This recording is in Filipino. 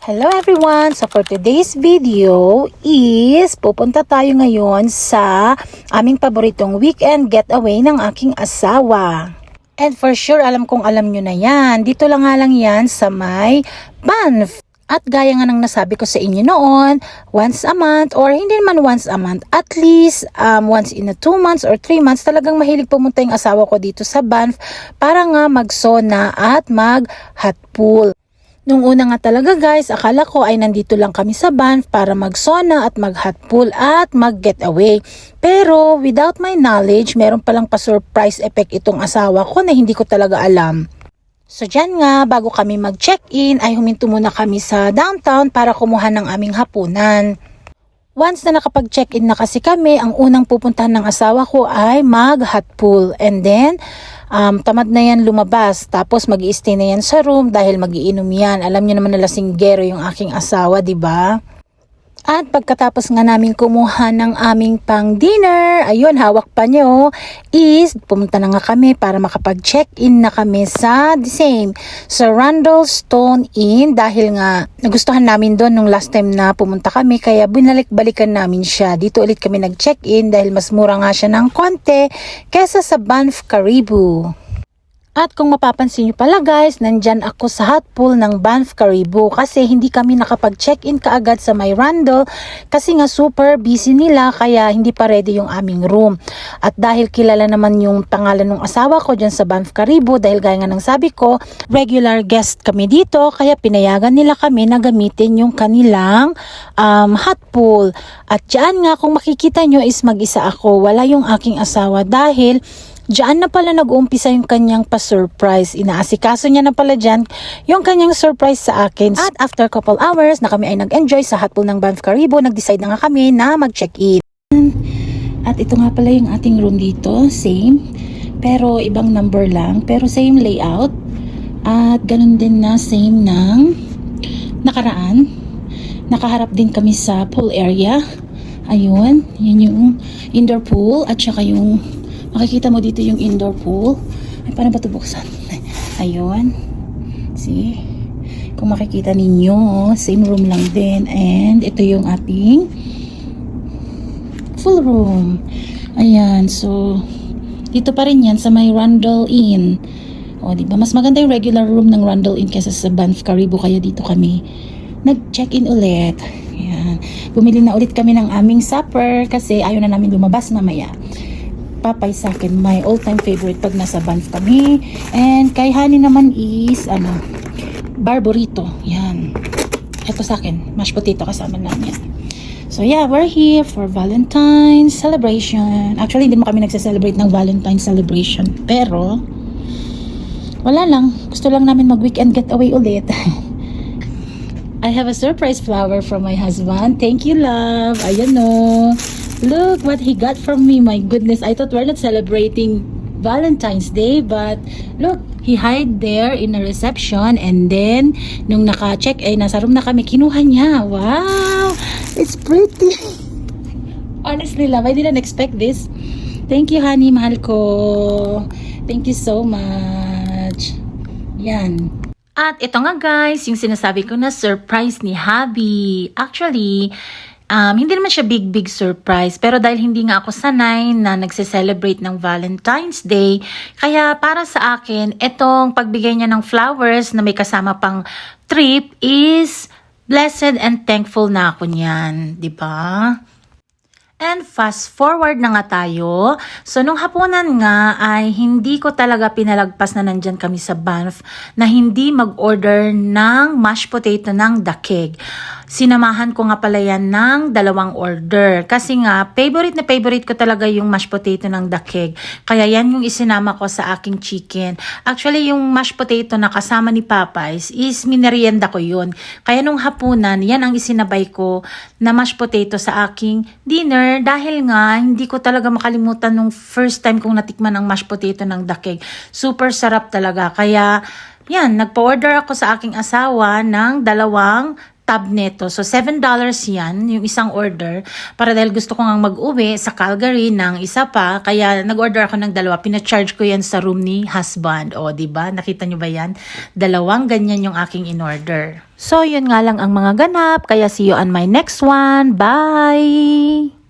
Hello everyone! So for today's video is pupunta tayo ngayon sa aming paboritong weekend getaway ng aking asawa. And for sure, alam kong alam nyo na yan. Dito lang nga lang yan sa may Banff. At gaya nga ng nasabi ko sa inyo noon, once a month or hindi naman once a month, at least once in a 2 months or 3 months, talagang mahilig pumunta yung asawa ko dito sa Banff para nga mag-sauna at mag-hot pool. Nung una nga talaga guys, akala ko ay nandito lang kami sa Banff para mag-sauna at mag-hot pool at mag-getaway. Pero without my knowledge, meron palang pa-surprise effect itong asawa ko na hindi ko talaga alam. So dyan nga, bago kami mag-check-in ay huminto muna kami sa downtown para kumuha ng aming hapunan. Once na nakapag-check-in na kasi kami, ang unang pupuntahan ng asawa ko ay mag-hot pool. And then, tamad na yan lumabas. Tapos mag-i-stay na yan sa room dahil mag-iinom yan. Alam niyo naman na lasinggero yung aking asawa, di ba? At pagkatapos nga namin kumuha ng aming pang dinner, ayun, hawak pa nyo, is pumunta na nga kami para makapag-check-in na kami sa the same, sa Randall Stone Inn, dahil nga nagustuhan namin doon nung last time na pumunta kami, kaya binalik-balikan namin siya. Dito ulit kami nag-check-in dahil mas mura nga siya ng konti kesa sa Banff Caribou. At kung mapapansin nyo pala guys, nandyan ako sa hot pool ng Banff Caribou kasi hindi kami nakapag-check-in kaagad sa may Randall kasi nga super busy nila kaya hindi pa ready yung aming room. At dahil kilala naman yung pangalan ng asawa ko dyan sa Banff Caribou, dahil gaya nga ng sabi ko, regular guest kami dito kaya pinayagan nila kami na gamitin yung kanilang hot pool. At dyan nga kung makikita nyo is mag-isa ako, wala yung aking asawa dahil diyan na pala nag-uumpisa yung kanyang pa-surprise. Inaasikaso niya na pala dyan yung kanyang surprise sa akin. At after couple hours na kami ay nag-enjoy sa hot pool ng Banff Caribou, nag-decide na nga kami na mag-check-in. At ito nga pala yung ating room dito. Same. Pero ibang number lang. Pero same layout. At ganun din na same ng nakaraan. Nakaharap din kami sa pool area. Ayun. Yan yung indoor pool. At saka yung makikita mo dito yung indoor pool. Ay, paano ba ito buksan? Ayun. See? Kung makikita ninyo, same room lang din. And ito yung ating full room. Ayan. So, dito pa rin yan sa may Randall Inn. O, diba? Mas maganda yung regular room ng Randall Inn kaysa sa Banff Caribou. Kaya dito kami nag-check-in ulit. Ayan. Bumili na ulit kami ng aming supper kasi ayaw na namin lumabas mamaya. Papay sa akin, my all-time favorite pag nasa Banff kami. And kay Honey naman is barborito. Yan. Ito sa akin, mashed potato kasama namin yan. So yeah, we're here for Valentine's celebration. Actually, hindi mo kami nagse-celebrate ng Valentine's celebration. Pero, wala lang. Gusto lang namin mag-weekend getaway ulit. I have a surprise flower from my husband. Thank you, love. Ayan o. Look what he got from me. My goodness, I thought we're not celebrating Valentine's Day, but look, he hid there in a reception, and then nung naka-check nasa room na kami, kinuha niya. Wow, it's pretty. Honestly, love, I didn't expect this. Thank you, honey, mahal ko. Thank you so much. Yan. At ito nga guys, yung sinasabi ko na surprise ni hubby. Actually, hindi naman siya big surprise, pero dahil hindi nga ako sanay na nagse-celebrate ng Valentine's Day, kaya para sa akin, itong pagbigay niya ng flowers na may kasama pang trip is blessed and thankful na ako niyan, di ba? And fast forward na nga tayo. So nung hapunan nga ay hindi ko talaga pinalagpas na nandyan kami sa Banff na hindi mag-order ng mashed potato ng dakeg. Sinamahan ko nga pala yan ng 2 order. Kasi nga, favorite na favorite ko talaga yung mashed potato ng dakeg. Kaya yan yung isinama ko sa aking chicken. Actually, yung mashed potato na kasama ni Popeyes is minerienda ko yun. Kaya nung hapunan, yan ang isinabay ko na mashed potato sa aking dinner. Dahil nga, hindi ko talaga makalimutan nung first time kong natikman ng mashed potato ng dakeg. Super sarap talaga. Kaya, yan, nagpa-order ako sa aking asawa ng 2 tub neto. So, $7 yan, yung isang order. Para dahil gusto ko nga mag-uwi sa Calgary ng isa pa, kaya nag-order ako ng dalawa. Pina-charge ko yan sa room ni husband. O, diba? Nakita nyo ba yan? Dalawang ganyan yung aking in-order. So, yun nga lang ang mga ganap. Kaya see you on my next one. Bye!